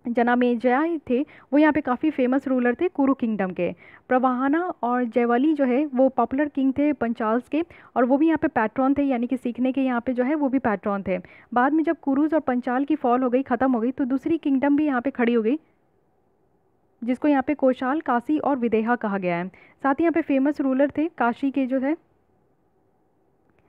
जनामेजय थे वो यहाँ पे काफ़ी फेमस रूलर थे कुरु किंगडम के। प्रवाहना और जयवली जो है वो पॉपुलर किंग थे पंचाल्स के, और वो भी यहाँ पे पैट्रॉन थे, यानी कि सीखने के यहाँ पे जो है वो भी पैट्रॉन थे। बाद में जब कुरुज और पंचाल की फॉल हो गई, ख़त्म हो गई, तो दूसरी किंगडम भी यहाँ पे खड़ी हो गई, जिसको यहाँ पे कौशाल, काशी और विदेहा कहा गया है। साथ ही यहाँ पे फेमस रूलर थे काशी के जो है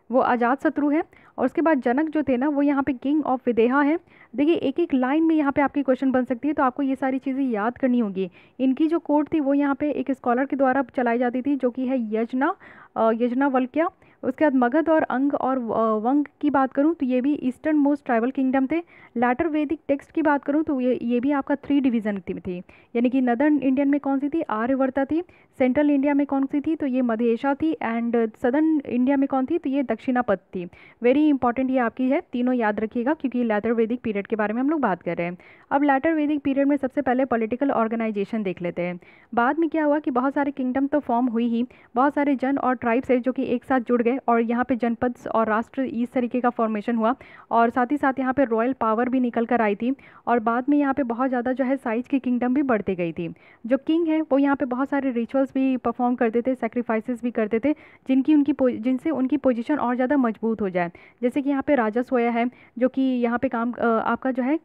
वो अजात शत्रु है, और उसके बाद जनक जो थे ना वो यहाँ पे किंग ऑफ विदेहा है। देखिए एक एक लाइन में यहाँ पे आपकी क्वेश्चन बन सकती है, तो आपको ये सारी चीज़ें याद करनी होगी। इनकी जो कोर्ट थी वो यहाँ पे एक स्कॉलर के द्वारा चलाई जाती थी, जो कि है यजना वल्क्या। उसके बाद मगध और अंग और वंग की बात करूँ तो ये भी ईस्टर्न मोस्ट ट्राइबल किंगडम थे। लैटर वैदिक टेक्स्ट की बात करूँ तो ये भी आपका 3 डिवीज़न थी, यानी कि नदर्न इंडियन में कौन सी थी, आर्यवर्ता थी। सेंट्रल इंडिया में कौन सी थी, तो ये मधेशा थी। एंड सदर्न इंडिया में कौन थी, तो ये दक्षिणापथ थी। वेरी इंपॉर्टेंट ये आपकी है, तीनों याद रखिएगा, क्योंकि लैटर वैदिक पीरियड के बारे में हम लोग बात कर रहे हैं। अब लैटर वैदिक पीरियड में सबसे पहले पॉलिटिकल ऑर्गेनाइजेशन देख लेते हैं। बाद में क्या हुआ कि बहुत सारे किंगडम तो फॉर्म हुई ही, बहुत सारे जन और ट्राइब्स है जो कि एक साथ जुड़ गए, और यहाँ पे जनपद और राष्ट्र इस तरीके का फॉर्मेशन हुआ, और साथ ही साथ यहाँ पे रॉयल पावर भी निकल कर आई थी। और बाद में यहाँ पे बहुत ज़्यादा जो है साइज की किंगडम भी बढ़ती गई थी। जो किंग है वो यहाँ पे बहुत सारे रिचुअल्स भी परफॉर्म करते थे, सेक्रीफाइसेस भी करते थे, जिनसे उनकी पोजीशन और ज़्यादा मजबूत हो जाए। जैसे कि यहाँ पे राजा सोया है, जो कि यहाँ पे आपका जो है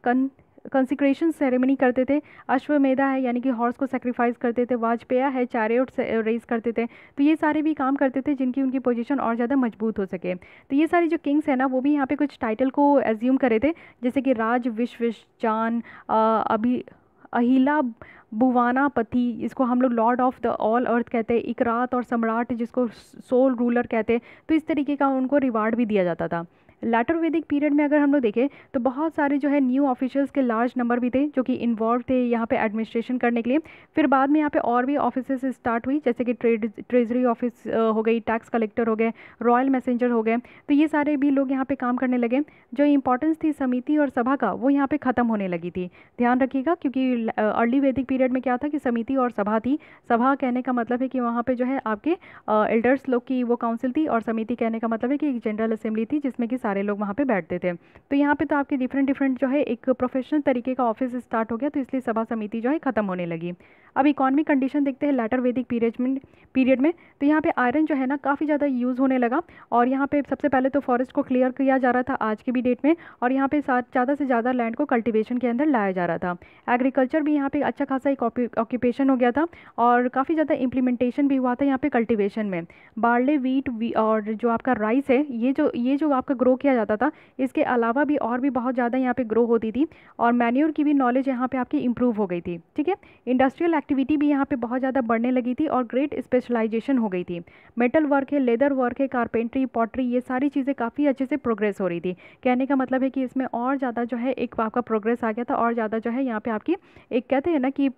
कंसिक्रेशन सेरेमनी करते थे। अश्वमेधा है, यानी कि हॉर्स को सेक्रीफाइस करते थे। वाजपेया है, चैरियट रेस करते थे। तो ये सारे भी काम करते थे जिनकी उनकी पोजीशन और ज़्यादा मजबूत हो सके। तो ये सारी जो किंग्स है ना वो भी यहाँ पे कुछ टाइटल को एज्यूम करे थे, जैसे कि राज विश्वजान, अभी अहिला भुवानापति, इसको हम लोग लॉर्ड ऑफ द ऑल अर्थ कहते हैं। इकरात और सम्राट, जिसको सोल रूलर कहते हैं। तो इस तरीके का उनको रिवार्ड भी दिया जाता था। लैटर वैदिक पीरियड में अगर हम लोग देखें तो बहुत सारे जो है न्यू ऑफिशियल्स के लार्ज नंबर भी थे, जो कि इन्वॉल्व थे यहाँ पे एडमिनिस्ट्रेशन करने के लिए। फिर बाद में यहाँ पे और भी ऑफिसेस स्टार्ट हुई, जैसे कि ट्रेजरी ऑफिस हो गई, टैक्स कलेक्टर हो गए, रॉयल मैसेंजर हो गए। तो ये सारे भी लोग यहाँ पे काम करने लगे। जो इंपॉर्टेंस थी समिति और सभा का, वो यहाँ पे ख़त्म होने लगी थी। ध्यान रखिएगा, क्योंकि अर्ली वैदिक पीरियड में क्या था कि समिति और सभा थी। सभा कहने का मतलब है कि वहाँ पे जो है आपके एल्डर्स लोग की वो काउंसिल थी, और समिति कहने का मतलब है कि एक जनरल असेंबली थी, जिसमें कि सारे लोग वहाँ पे बैठते थे। तो यहाँ पे तो आपके डिफरेंट जो है एक प्रोफेशनल तरीके का ऑफिस स्टार्ट हो गया, तो इसलिए सभा समिति जो है खत्म होने लगी। अब इकॉनमिक कंडीशन देखते हैं लैटर वैदिक पीरियड में। तो यहाँ पे आयरन जो है ना काफ़ी ज़्यादा यूज़ होने लगा, और यहाँ पे सबसे पहले तो फॉरेस्ट को क्लियर किया जा रहा था आज के भी डेट में, और यहाँ पे ज़्यादा से ज़्यादा लैंड को कल्टिवेशन के अंदर लाया जा रहा था। एग्रीकल्चर भी यहाँ पे अच्छा खासा एक ऑक्यूपेशन हो गया था, और काफ़ी ज़्यादा इम्प्लीमेंटेशन भी हुआ था यहाँ पे कल्टिवेशन में। बार्ले, वीट और जो आपका राइस है, ये जो आपका ग्रो किया जाता था, इसके अलावा भी और भी बहुत ज़्यादा यहाँ पे ग्रो होती थी, और मैन्योर की भी नॉलेज यहाँ पे आपकी इंप्रूव हो गई थी। ठीक है, इंडस्ट्रियल एक्टिविटी भी यहाँ पे बहुत ज़्यादा बढ़ने लगी थी, और ग्रेट स्पेशलाइजेशन हो गई थी। मेटल वर्क है, लेदर वर्क है, कारपेंट्री, पॉटरी, ये सारी चीज़ें काफ़ी अच्छे से प्रोग्रेस हो रही थी। कहने का मतलब है कि इसमें और ज़्यादा जो है एक आपका प्रोग्रेस आ गया था, और ज़्यादा जो है यहाँ पे आपकी एक कहते हैं ना कि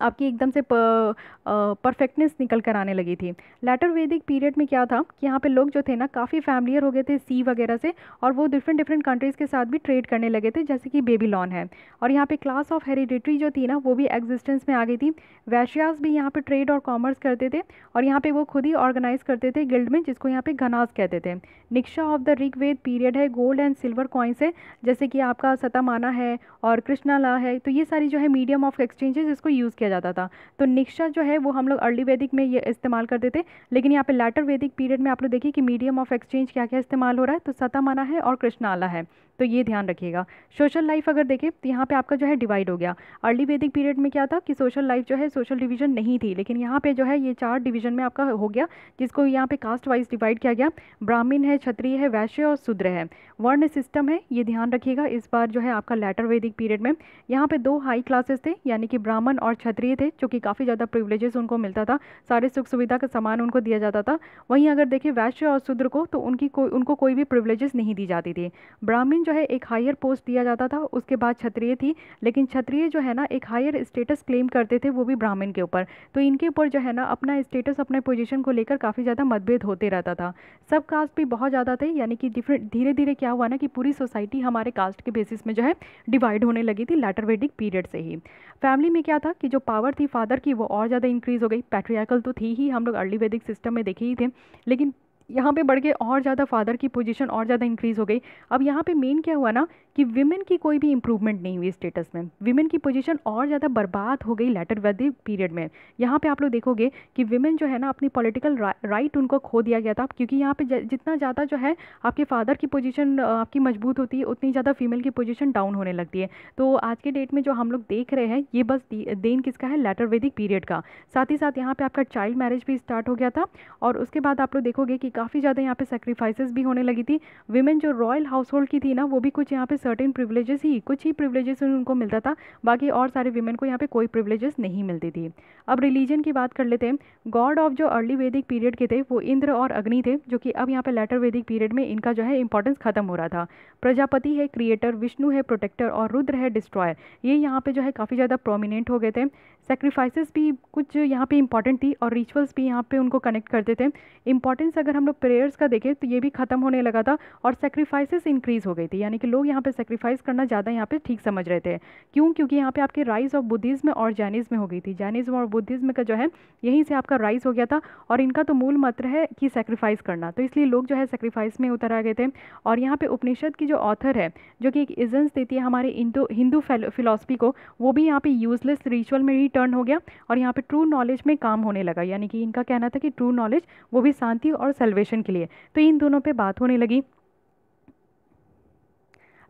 आपकी एकदम से परफेक्टनेस निकल कर आने लगी थी। लैटर वैदिक पीरियड में क्या था कि यहाँ पे लोग जो थे ना काफ़ी फैमिलियर हो गए थे सी वगैरह से, और वो डिफरेंट कंट्रीज़ के साथ भी ट्रेड करने लगे थे, जैसे कि बेबीलोन है। और यहाँ पे क्लास ऑफ हेरिडिटरी जो थी ना वो भी एग्जिस्टेंस में आ गई थी। वैश्यास भी यहाँ पे ट्रेड और कॉमर्स करते थे, और यहाँ पे वो खुद ही ऑर्गेनाइज करते थे गिल्ड में, जिसको यहाँ पे घनास कहते थे। निक्शा ऑफ द ऋग्वेद पीरियड है, गोल्ड एंड सिल्वर कॉइन्स है, जैसे कि आपका सतामाना है और कृष्णाला है। तो ये सारी जो है मीडियम ऑफ एक्सचेंज है जिसको यूज़ किया जाता था। तो निक्शा जो है वो हम लोग अर्ली वैदिक में ये इस्तेमाल करते थे, लेकिन यहाँ पे लैटर वैदिक पीरियड में आप लोग देखिए कि मीडियम ऑफ एक्सचेंज क्या क्या इस्तेमाल हो रहा है, तो सतामाना है और कृष्णाला है। तो ये ध्यान रखिएगा। सोशल लाइफ अगर देखें तो यहाँ पे आपका जो है डिवाइड हो गया। अर्ली वैदिक पीरियड में क्या था कि सोशल लाइफ जो है सोशल डिवीजन नहीं थी, लेकिन यहाँ पे जो है ये 4 डिवीजन में आपका हो गया, जिसको यहाँ पे कास्ट वाइज डिवाइड किया गया। ब्राह्मण है, क्षत्रिय है, वैश्य और शूद्र है। वर्ण सिस्टम है, ये ध्यान रखिएगा इस बार जो है आपका लैटर वैदिक पीरियड में। यहाँ पे 2 हाई क्लासेस थे, यानी कि ब्राह्मण और क्षत्रिय थे, जो कि काफ़ी ज़्यादा प्रिविलेजेस उनको मिलता था, सारे सुख सुविधा का सामान उनको दिया जाता था। वहीं अगर देखें वैश्य और शूद्र को, तो उनको कोई भी प्रिविलेजेस नहीं दी जाती थी। ब्राह्मण जो है एक हायर पोस्ट दिया जाता था, उसके बाद क्षत्रिय थी, लेकिन क्षत्रिय जो है ना एक हायर स्टेटस क्लेम करते थे, वो भी ब्राह्मण के ऊपर। तो इनके ऊपर जो है ना अपना स्टेटस, अपने पोजीशन को लेकर काफ़ी ज़्यादा मतभेद होते रहता था। सब कास्ट भी बहुत ज़्यादा थे, यानी कि डिफरेंट धीरे धीरे क्या हुआ ना कि पूरी सोसाइटी हमारे कास्ट के बेसिस में जो है डिवाइड होने लगी थी लैटर वैदिक पीरियड से ही। फैमिली में क्या था कि जो पावर थी फादर की वो और ज़्यादा इंक्रीज़ हो गई। पैट्रियार्कल तो थी ही, हम लोग अर्ली वैदिक सिस्टम में देखे ही थे, लेकिन यहाँ पे बढ़ के और ज़्यादा फादर की पोजीशन और ज़्यादा इंक्रीज़ हो गई। अब यहाँ पे मेन क्या हुआ ना कि विमेन की कोई भी इंप्रूवमेंट नहीं हुई स्टेटस में, विमेन की पोजीशन और ज़्यादा बर्बाद हो गई लेटर वैदिक पीरियड में। यहाँ पे आप लोग देखोगे कि विमेन जो है ना अपनी पॉलिटिकल राइट उनको खो दिया गया था, क्योंकि यहाँ पे जितना ज़्यादा जो है आपके फादर की पोजीशन आपकी मजबूत होती है, उतनी ज़्यादा फीमेल की पोजीशन डाउन होने लगती है। तो आज के डेट में जो हम लोग देख रहे हैं ये बस देन किसका है, लेटर वैदिक पीरियड का। साथ ही साथ यहाँ पे आपका चाइल्ड मैरिज भी स्टार्ट हो गया था, और उसके बाद आप लोग देखोगे कि काफ़ी ज़्यादा यहाँ पे सेक्रीफाइसेस भी होने लगी थी। विमेन जो रॉयल हाउस होल्ड की थी ना, वो भी कुछ यहाँ पे सर्टेन प्रिविलेजेस ही, कुछ ही प्रिविलेजेस उनको मिलता था, बाकी और सारे विमेन को यहाँ पे कोई प्रिविलेजेस नहीं मिलती थी। अब रिलीजन की बात कर लेते हैं। गॉड ऑफ जो अर्ली वैदिक पीरियड के थे वो इंद्र और अग्नि थे, जो कि अब यहाँ पे लेटर वैदिक पीरियड में इनका जो है इंपॉर्टेंस खत्म हो रहा था। प्रजापति है क्रिएटर, विष्णु है प्रोटेक्टर, और रुद्र है डिस्ट्रॉयर। ये यहाँ पे जो है काफ़ी ज़्यादा प्रोमिनेंट हो गए थे। सेक्रीफाइसेस भी कुछ यहाँ पे इंपॉर्टेंट थी, और रिचुअल्स भी यहाँ पे उनको कनेक्ट करते थे। इंपॉर्टेंस अगर हम लोग प्रेयर्स का देखें तो ये भी खत्म होने लगा था, और सेक्रीफाइसेस इंक्रीज हो गई थी, यानी कि लोग यहाँ पे सेक्रीफाइस करना ज़्यादा यहाँ पे ठीक समझ रहे थे। क्यों? क्योंकि यहाँ पे आपके राइज ऑफ बुद्धिज्म और जैनिज्म में हो गई थी। जैनिज्म और बुद्धिज्म का जो है यहीं से आपका राइज हो गया था, और इनका तो मूल मंत्र है कि सेक्रीफाइस करना, तो इसलिए लोग जो है सेक्रीफाइस में उतर आ गए थे। और यहाँ पे उपनिषद की जो ऑथर है, जो कि एक इजेंस देती है हमारे हिंदू फिलॉसफी को, वो भी यहाँ पे यूजलेस रिचुअल में ही टर्न हो गया, और यहाँ पे ट्रू नॉलेज में काम होने लगा। यानी कि इनका कहना था कि ट्रू नॉलेज वो भी शांति और सेल्वेशन के लिए, तो इन दोनों पे बात होने लगी।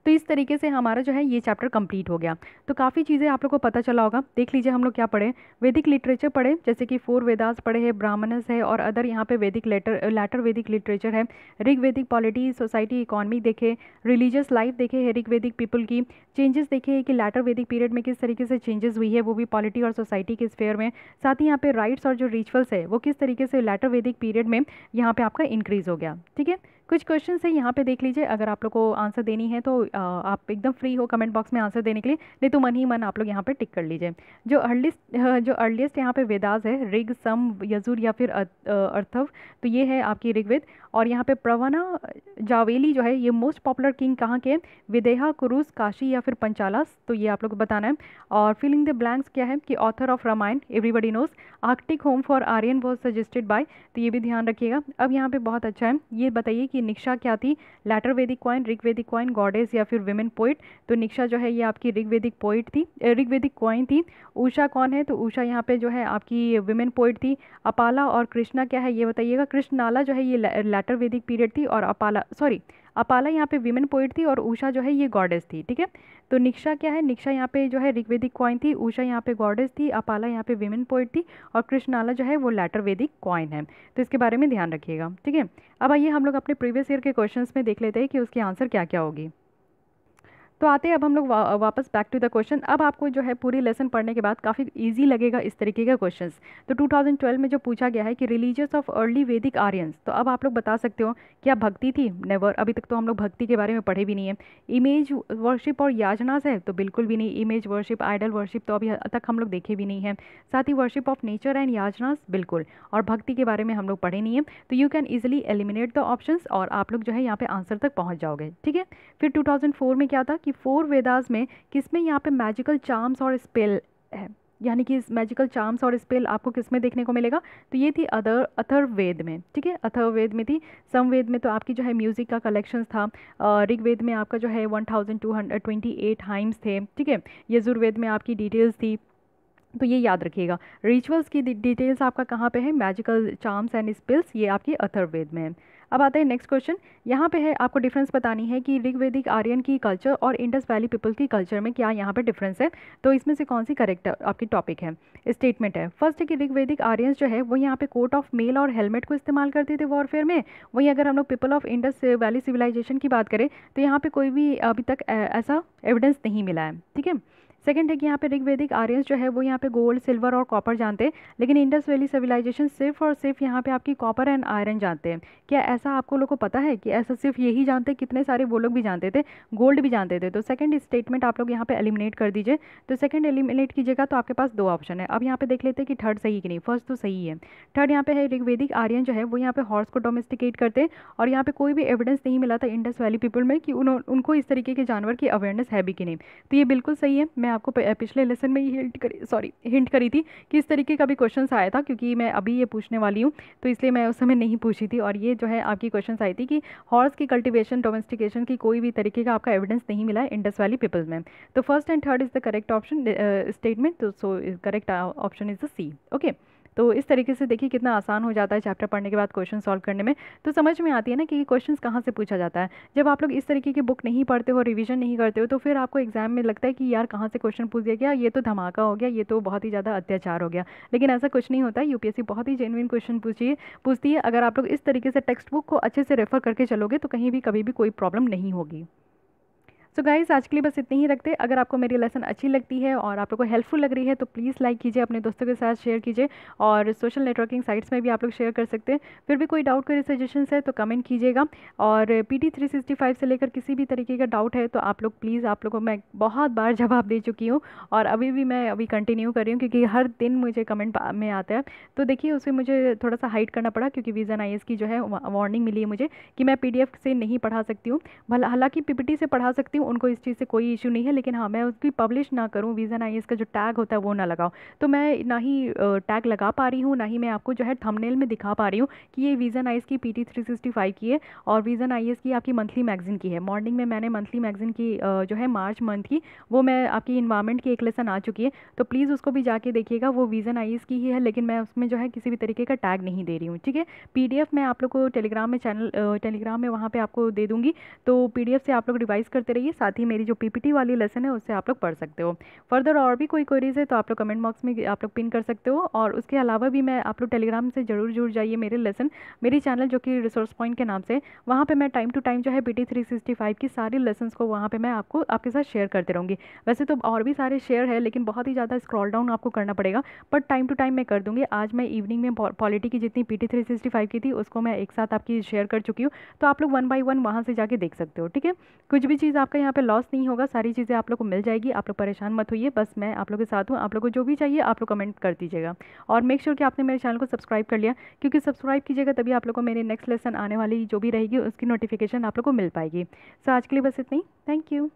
तो इस तरीके से हमारा जो है ये चैप्टर कंप्लीट हो गया। तो काफ़ी चीज़ें आप लोग को पता चला होगा। देख लीजिए हम लोग क्या पढ़े, वैदिक लिटरेचर पढ़े, जैसे कि 4 वेदास पढ़े हैं, ब्राह्मणस है और अदर यहाँ पे वैदिक लेटर वैदिक लिटरेचर है। ऋग वैदिक पॉलिटी, सोसाइटी, इकॉनमी देखे, रिलीजियस लाइफ देखे है ऋग वैदिक पीपल की, चेंजेस देखे हैं कि लेटर वैदिक पीरियड में किस तरीके से चेंजेस हुई है, वो भी पॉलिटी और सोसाइटी के स्फेयर में। साथ ही यहाँ पे राइट्स और जो रिचुअल्स है वो किस तरीके से लेटर वैदिक पीरियड में यहाँ पे आपका इंक्रीज हो गया। ठीक है, कुछ क्वेश्चन है यहाँ पे देख लीजिए, अगर आप लोग को आंसर देनी है तो आप एकदम फ्री हो कमेंट बॉक्स में आंसर देने के लिए, नहीं तो मन ही मन आप लोग यहाँ पे टिक कर लीजिए। जो अर्लीस्ट यहाँ पे वेदास है, ऋग, सम, यजुर या फिर अर्थव, तो ये है आपकी ऋग्वेद। और यहाँ पे प्रवना जावेली जो है ये मोस्ट पॉपुलर किंग कहाँ के, विदेहा, कुरुस, काशी या फिर पंचालास, तो ये आप लोग को बताना है। और फिलिंग द ब्लैंक्स क्या है कि author of Ramayana, everybody knows. Arctic home for Aryan was suggested by, तो ये भी ध्यान रखिएगा। अब यहाँ पे बहुत अच्छा है, ये बताइए कि निक्षा क्या थी, लेटर वैदिक क्वाइन, ऋग वैदिक क्वाइन, गॉडेस या फिर विमेन पोइट। तो निक्षा जो है ये आपकी ऋग वैदिक पोइट थी, ऋग वैदिक क्वाइन थी। उषा कौन है, तो उषा यहाँ पे जो है आपकी विमेन पोइट थी। अपाला और कृष्णा क्या है ये बताइएगा। कृष्णनाला जो है ये लेटर वैदिक पीरियड थी, और अपाला यहाँ पे विमेन पोइट थी, और उषा जो है ये गॉडेस थी। ठीक है, तो निक्षा क्या है, निक्षा यहाँ पे जो है ऋग्वेदिक क्वाइन थी, उषा यहाँ पे गॉडेस थी, अपाला यहाँ पे विमेन पोइट थी, और कृष्णाला जो है वो लेटर वैदिक क्वाइन है। तो इसके बारे में ध्यान रखिएगा। ठीक है, अब आइए हम लोग अपने प्रीवियस ईयर के क्वेश्चंस में देख लेते हैं कि उसकी आंसर क्या क्या होगी। तो आते हैं अब हम लोग वापस बैक टू द क्वेश्चन। अब आपको जो है पूरी लेसन पढ़ने के बाद काफ़ी इजी लगेगा इस तरीके का क्वेश्चंस। तो 2012 में जो पूछा गया है कि रिलीजियस ऑफ अर्ली वैदिक आर्यंस, तो अब आप लोग बता सकते हो क्या भक्ति थी, नेवर, अभी तक तो हम लोग भक्ति के बारे में पढ़े भी नहीं है। इमेज वर्शिप और याजनास है, तो बिल्कुल भी नहीं। इमेज वर्शिप, आइडल वर्शिप तो अभी तक हम लोग देखे भी नहीं है। साथ ही वर्शिप ऑफ नेचर एंड याजनास बिल्कुल, और भक्ति के बारे में हम लोग पढ़े नहीं है। तो you can easily eliminate the options, और आप लोग जो है यहाँ पे आंसर तक पहुँच जाओगे। ठीक है, फिर 2004 में क्या था कि 4 वेदास में किसमें यहाँ पे मैजिकल चार्म्स और स्पेल है, यानी कि इस मैजिकल चार्म्स और स्पेल आपको किस में देखने को मिलेगा, तो ये थी अथर्ववेद में। ठीक है, अथर्ववेद में थी। समवेद में तो आपकी जो है म्यूजिक का कलेक्शंस था। ऋग्वेद में आपका जो है 1228 हाइम्स थे। ठीक है, यजुर्वेद में आपकी डिटेल्स थी, तो ये याद रखिएगा। रिचुअल्स की डिटेल्स आपका कहाँ पे है, मैजिकल चार्म्स एंड स्पेल्स, ये आपकी अथर्ववेद में है। अब आते हैं नेक्स्ट क्वेश्चन। यहाँ पे है आपको डिफरेंस बतानी है कि ऋग्वेदिक आर्यन की कल्चर और इंडस वैली पीपल की कल्चर में क्या यहाँ पे डिफरेंस है। तो इसमें से कौन सी करेक्ट आपकी टॉपिक है, स्टेटमेंट है। फर्स्ट है कि ऋग्वेदिक आर्यंस जो है वो यहाँ पे कोट ऑफ मेल और हेलमेट को इस्तेमाल करते थे वॉरफेयर में। वहीं अगर हम लोग people of Indus Valley civilisation की बात करें तो यहाँ पे कोई भी अभी तक ऐसा एविडेंस नहीं मिला है। ठीक है, सेकंड है कि यहाँ पे ऋग्वेदिक आर्यंस जो है वो यहाँ पे गोल्ड, सिल्वर और कॉपर जानते हैं, लेकिन इंडस वैली सिविलाइजेशन सिर्फ और सिर्फ यहाँ पे आपकी कॉपर एंड आयरन जानते हैं। क्या ऐसा आपको लोग को पता है कि ऐसा सिर्फ यही जानते हैं? कितने सारे वो लोग भी जानते थे, गोल्ड भी जानते थे। तो सेकंड स्टेटमेंट आप लोग यहाँ पे एलिमिनेट कर दीजिए। तो सेकंड एलिमिनेट कीजिएगा तो आपके पास 2 ऑप्शन है। अब यहाँ पे देख लेते हैं कि थर्ड सही कि नहीं। फर्स्ट तो सही है। थर्ड यहाँ पे है ऋग्वेदिक आर्यन जो है वो यहाँ पे हॉर्स को डोमेस्टिकेट करते हैं, और यहाँ पे कोई भी एविडेंस नहीं मिला था इंडस वैली पीपल में कि उनको इस तरीके के जानवर की अवेयरनेस है भी कि नहीं। तो ये बिल्कुल सही है। मैं आपको पिछले लेसन में ही हिंट करी थी कि इस तरीके का भी क्वेश्चन आया था, क्योंकि मैं अभी ये पूछने वाली हूँ तो इसलिए मैं उस समय नहीं पूछी थी। और ये जो है आपकी क्वेश्चन आई थी कि हॉर्स की कल्टिवेशन डोमेस्टिकेशन की कोई भी तरीके का आपका एविडेंस नहीं मिला है इंडस वैली पीपल्स में। तो first and third is the correct option statement. तो so correct option is the C. Okay, तो इस तरीके से देखिए कितना आसान हो जाता है चैप्टर पढ़ने के बाद क्वेश्चन सॉल्व करने में। तो समझ में आती है ना कि क्वेश्चंस कहाँ से पूछा जाता है। जब आप लोग इस तरीके की बुक नहीं पढ़ते हो, रिवीजन नहीं करते हो, तो फिर आपको एग्जाम में लगता है कि यार कहाँ से क्वेश्चन पूछ दिया गया, ये तो धमाका हो गया, ये तो बहुत ही ज़्यादा अत्याचार हो गया। लेकिन ऐसा कुछ नहीं होता है। यूपीएससी बहुत ही जेन्युइन क्वेश्चन पूछती है। अगर आप लोग इस तरीके से टेक्स्ट बुक को अच्छे से रेफर करके चलोगे तो कहीं भी कभी भी कोई प्रॉब्लम नहीं होगी। सो गाइस, आज के लिए बस इतनी ही रखते। अगर आपको मेरी लेसन अच्छी लगती है और आप लोग को हेल्पफुल लग रही है तो प्लीज़ लाइक कीजिए, अपने दोस्तों के साथ शेयर कीजिए, और सोशल नेटवर्किंग साइट्स में भी आप लोग शेयर कर सकते हैं। फिर भी कोई डाउट, कोई सजेशंस है तो कमेंट कीजिएगा। और PT 365 से लेकर किसी भी तरीके का डाउट है तो आप लोग प्लीज़, आप लोगों को मैं बहुत बार जवाब दे चुकी हूँ और अभी भी मैं कंटिन्यू कर रही हूँ, क्योंकि हर दिन मुझे कमेंट में आता है। तो देखिए उसे मुझे थोड़ा सा हाइड करना पड़ा, क्योंकि विजन IAS की जो है वार्निंग मिली है मुझे कि मैं PDF से नहीं पढ़ा सकती हूँ। भला हालांकि PPT से पढ़ा सकती हूँ, उनको इस चीज़ से कोई इशू नहीं है, लेकिन हाँ मैं उसकी पब्लिश ना करूँ, विजन IAS का जो टैग होता है वो ना लगाऊँ। तो मैं ना ही टैग लगा पा रही हूँ, ना ही मैं आपको जो है थंबनेल में दिखा पा रही हूँ कि ये विजन IAS की PT 365 की है और विजन IAS की आपकी मंथली मैगजीन की है। मॉर्निंग में मैंने मंथली मैगजीन की जो है मार्च मंथ की, वो मैं आपकी इन्वायरमेंट की एक लेसन आ चुकी है, तो प्लीज़ उसको भी जाके देखिएगा। वो विजन IAS की ही है, लेकिन मैं उसमें जो है किसी भी तरीके का टैग नहीं दे रही हूँ। ठीक है, PDF मैं आप लोग को टेलीग्राम में टेलीग्राम में वहाँ पर आपको दे दूँगी, तो PDF से आप लोग रिवाइज करते रहिए। साथ ही मेरी जो PPT वाली लेसन है उससे आप लोग पढ़ सकते हो। फर्दर और भी कोई क्वेरीज है तो आप लोग कमेंट बॉक्स में आप लोग पिन कर सकते हो। और उसके अलावा भी मैं आप लोग टेलीग्राम से जरूर जुड़ जाइए मेरे लेसन, मेरी चैनल जो कि रिसोर्स पॉइंट के नाम से, वहाँ पे मैं टाइम टू टाइम जो है PT 365 की सारी लेसन्स को वहाँ पे मैं आपके साथ शेयर करते रहूँगी। वैसे तो और भी सारे शेयर है, लेकिन बहुत ही ज़्यादा स्क्रॉल डाउन आपको करना पड़ेगा, बट टाइम टू टाइम मैं कर दूँगी। आज मैं इवनिंग में पॉलिटी की जितनी PT 365 की थी उसको मैं एक साथ आपकी शेयर कर चुकी हूँ, तो आप लोग 1 बाय 1 वहाँ से जाके देख सकते हो। ठीक है, कुछ भी चीज़ आपका यहाँ पे लॉस नहीं होगा, सारी चीज़ें आप लोग को मिल जाएगी। आप लोग परेशान मत होइए, बस मैं आप लोग के साथ हूँ। आप लोग को जो भी चाहिए आप लोग कमेंट कर दीजिएगा, और मेक श्योर कि आपने मेरे चैनल को सब्सक्राइब कर लिया, क्योंकि सब्सक्राइब कीजिएगा तभी आप लोग को मेरे नेक्स्ट लेसन आने वाली जो भी रहेगी उसकी नोटिफिकेशन आप लोग को मिल पाएगी। सो आज के लिए बस इतना ही। Thank you.